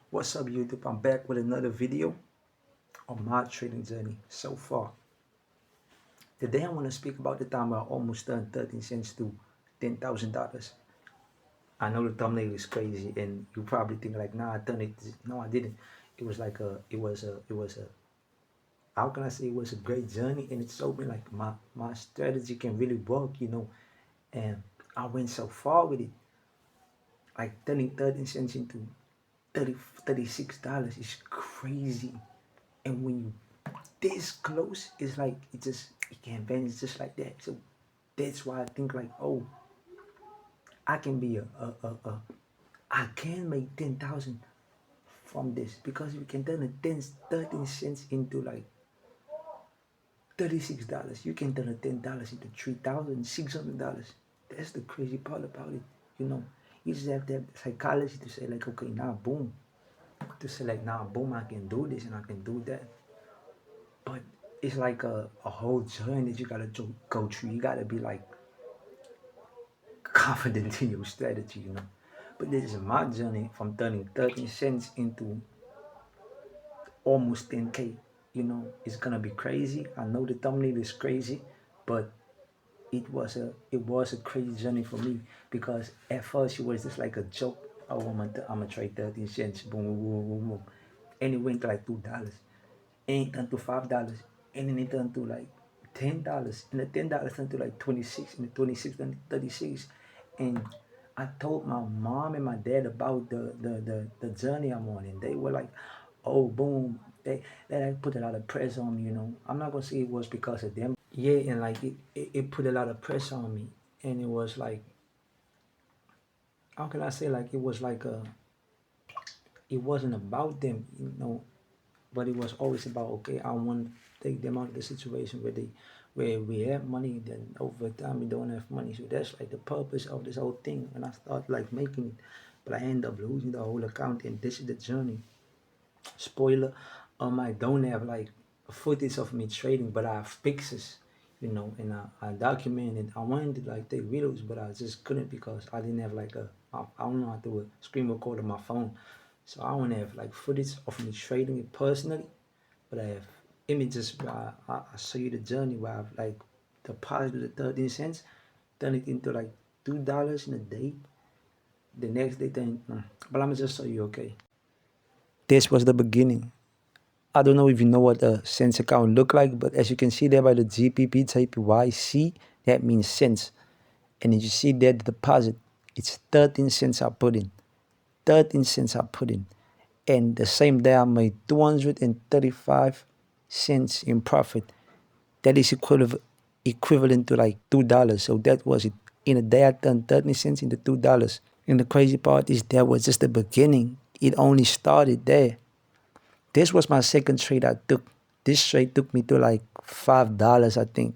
What's up, YouTube? I'm back with another video on my trading journey so far. Today I want to speak about the time I almost turned 13 cents to $10,000. I know the thumbnail is crazy and you probably think like, nah, I turned it. No, I didn't. It was a, how can I say, it was a great journey, and it showed me like my strategy can really work. And I went so far with it, like turning 13 cents into 30, $36 is crazy. And when you this close, it's like it can vanish just like that. So that's why I think like, oh, I can be I can make 10,000 from this, because you can turn a 13 cents into like $36. You can turn a $10 into $3,600. That's the crazy part about it. You just have to have psychology to say like, okay, now boom, to say like, now boom, I can do this and I can do that. But it's like a whole journey that you gotta go through. You gotta be like confident in your strategy. But this is my journey from turning 13 cents into almost 10K. It's gonna be crazy. I know the thumbnail is crazy, but it was a crazy journey for me, because at first it was just like a joke. Oh, I'm gonna trade 13 cents, boom, boom, boom, boom, boom, and it went to like $2, and it turned to $5, and then it turned to like $10, and the $10 turned to like 26, and the 26 turned to 36, and I told my mom and my dad about the journey I'm on, and they were like, "Oh, boom!" They like put a lot of pressure on me. I'm not gonna say it was because of them. Yeah, and like it put a lot of pressure on me, and it was like, how can I say, like, it was like it wasn't about them, but it was always about, okay, I want to take them out of the situation where we have money, then over time we don't have money. So that's like the purpose of this whole thing. And I start like making it, but I end up losing the whole account, and this is the journey. Spoiler, I don't have like footage of me trading, but I have pictures, and I documented. I wanted to like take videos, but I just couldn't, because I didn't have like I don't know how to do a screen record on my phone. So I want to have like footage of me trading it personally, but I have images where I show you the journey, where I've like deposited the 13 cents, turn it into like $2 in a day. The next day, but I'm just show you, okay. This was the beginning. I don't know if you know what a cents account look like, but as you can see there by the GPP type YC, that means cents. And as you see there, the deposit, it's 13 cents I put in. 13 cents I put in. And the same day I made 235 cents in profit. That is equivalent to like $2. So that was it. In a day I turned 13 cents into $2. And the crazy part is that was just the beginning. It only started there. This was my second trade I took. This trade took me to like $5, I think.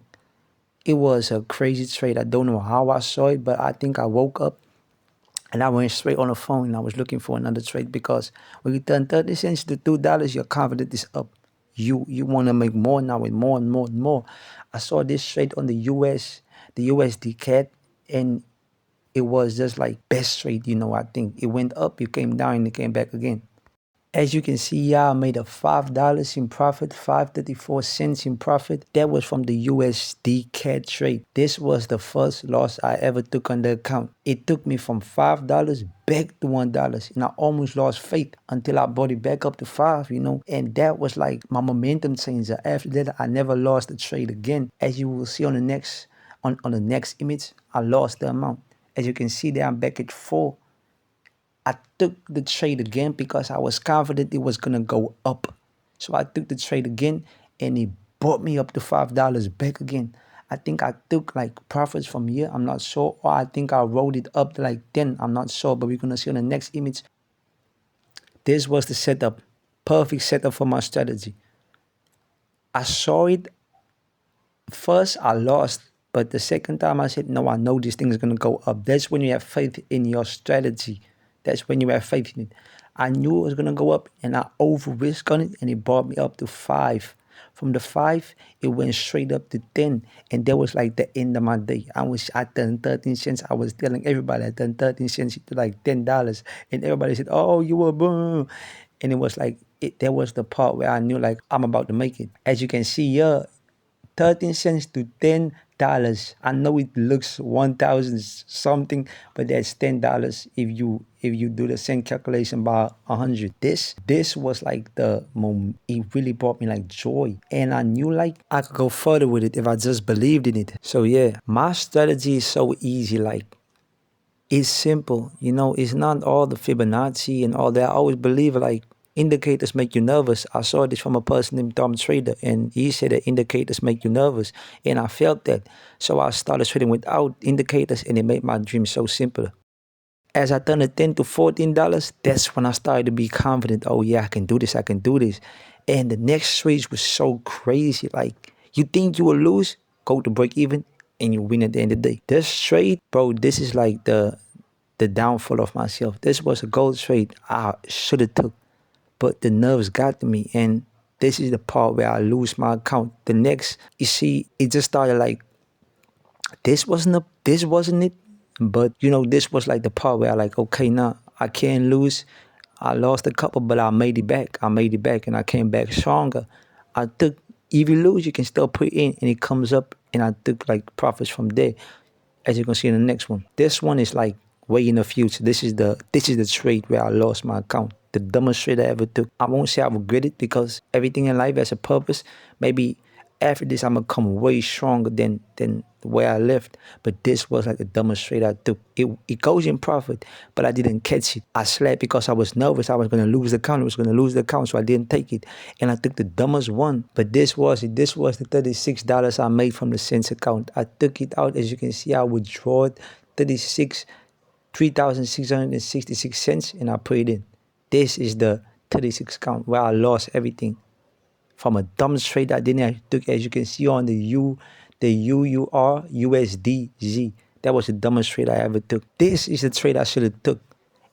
It was a crazy trade. I don't know how I saw it, but I think I woke up and I went straight on the phone and I was looking for another trade, because when you turn 30 cents to $2, your confidence is up. You want to make more now, and more and more and more. I saw this trade on the USD CAD, and it was just like best trade. I think it went up, it came down, and it came back again. As you can see, yeah, I made a $5 in profit, 534 cents in profit. That was from the USD CAD trade. This was the first loss I ever took on the account. It took me from $5 back to $1, and I almost lost faith until I brought it back up to 5, and that was like my momentum changer. After that, I never lost the trade again. As you will see on the next on the next image, I lost the amount. As you can see there, I'm back at 4. I took the trade again because I was confident it was going to go up. So I took the trade again, and it brought me up to $5 back again. I think I took like profits from here, I'm not sure. Or I think I rolled it up to like 10, I'm not sure. But we're going to see on the next image. This was the setup. Perfect setup for my strategy. I saw it. First, I lost. But the second time I said, no, I know this thing is going to go up. That's when you have faith in your strategy. That's when you have faith in it. I knew it was going to go up, and I over risked on it, and it brought me up to 5. From the 5, it went straight up to 10. And that was like the end of my day. I turned 13 cents. I was telling everybody I turned 13 cents to like $10. And everybody said, oh, you were boom. And it was like, that was the part where I knew like I'm about to make it. As you can see here, 13 cents to $10. I know it looks 1,000 something, but that's $10 if you do the same calculation by 100. This was like the moment. It really brought me like joy, and I knew like I could go further with it if I just believed in it. So yeah, my strategy is so easy. Like, it's simple, it's not all the Fibonacci and all that. I always believe like indicators make you nervous. I saw this from a person named Tom Trader, and he said that indicators make you nervous, and I felt that. So I started trading without indicators, and it made my dream so simple. As I turned the 10 to $14, that's when I started to be confident. Oh yeah, I can do this, I can do this. And the next trades was so crazy. Like, you think you will lose, go to break even, and you win at the end of the day. This trade, bro, this is like the downfall of myself. This was a gold trade I should have took, but the nerves got to me, and this is the part where I lose my account. The next, you see, it just started like, this wasn't it, but this was like the part where I like, okay, now I can't lose. I lost a couple, but I made it back. And I came back stronger. I took, if you lose, you can still put in, and it comes up, and I took like profits from there, as you can see in the next one. This one is like way in the future. This is the trade where I lost my account. The dumbest trade I ever took. I won't say I regret it, because everything in life has a purpose. Maybe after this I'm gonna come way stronger than where I left. But this was like the dumbest trade I took. It goes in profit, but I didn't catch it. I slept because I was nervous. I was gonna lose the account. I was gonna lose the account, so I didn't take it. And I took the dumbest one. But this was it. This was the $36 I made from the cents account. I took it out. As you can see, I withdrew 3,666 cents, and I put it in. This is the 36 account where I lost everything from a dumb trade I didn't took, as you can see on the UUR USDZ. That was the dumbest trade I ever took. This is the trade I should have took.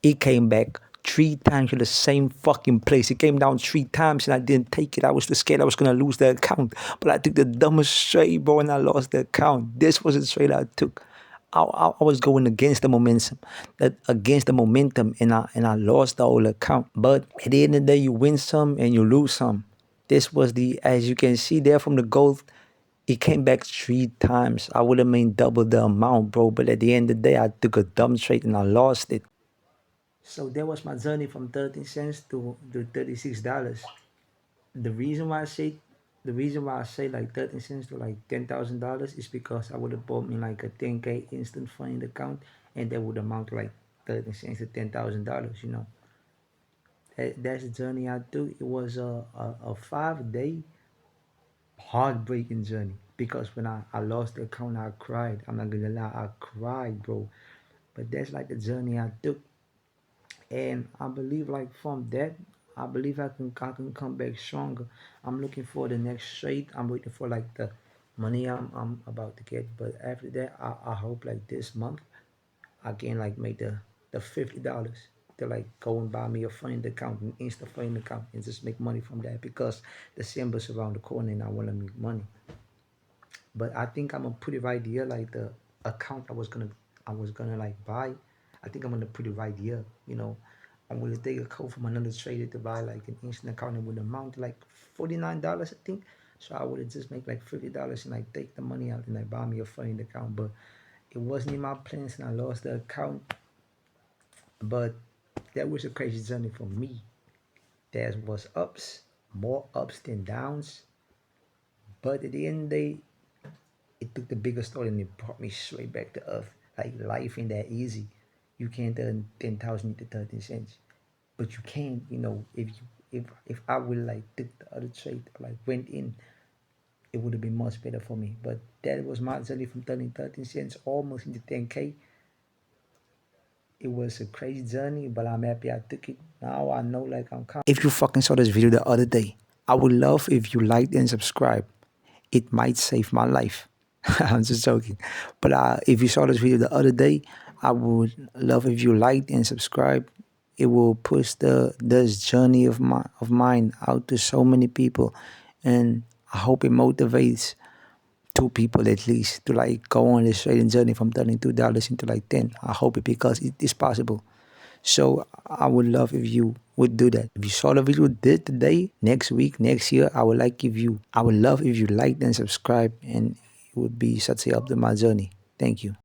It came back 3 times to the same fucking place. It came down 3 times, and I didn't take it. I was too scared I was gonna lose the account. But I took the dumbest trade, bro, and I lost the account. This was the trade I took. I was going against the momentum, and I lost the whole account. But at the end of the day, you win some and you lose some. This was as you can see there from the gold, it came back 3 times. I would have made double the amount, bro. But at the end of the day, I took a dumb trade and I lost it. So that was my journey from 13 cents to $36. The reason why I say like 13 cents to like $10,000 is because I would have bought me like a 10K instant fund account, and that would amount to like 13 cents to $10,000. That's the journey I took. It was a 5-day heartbreaking journey, because when I lost the account, I cried. I'm not gonna lie, I cried, bro. But that's like the journey I took. And I believe like from that, I believe I can come back stronger. I'm looking for the next trade. I'm waiting for like the money I'm about to get. But after that, I hope like this month I can like make the $50 to like go and buy me a fund account, an insta fund account, and just make money from that, because December's around the corner and I want to make money. But I think I'm gonna put it right here, like the account I was gonna like buy. I think I'm gonna put it right here. I'm gonna take a code from another trader to buy like an instant account, and would amount to like $49, I think. So I would have just make like $50 and like take the money out and like buy me a funding account. But it wasn't in my plans, and I lost the account. But that was a crazy journey for me. There was more ups than downs. But at the end of the day, it took the bigger story and it brought me straight back to earth. Like, life ain't that easy. You can't turn 10,000 into 13 cents, but you can. If I would like took the other trade, like went in, it would have been much better for me. But that was my journey from turning 13 cents almost into 10K. It was a crazy journey, but I'm happy I took it. Now I know like I'm calm. If you fucking saw this video the other day, I would love if you liked and subscribe. It might save my life. I'm just joking. But if you saw this video the other day, I would love if you liked and subscribe. It will push this journey of mine out to so many people, and I hope it motivates two people at least to like go on this trading journey from $32 into like 10. I hope it because it is possible. So I would love if you would do that. If you saw the video did today, next week, next year, I would love if you liked and subscribe, and it would be such a help to my journey. Thank you.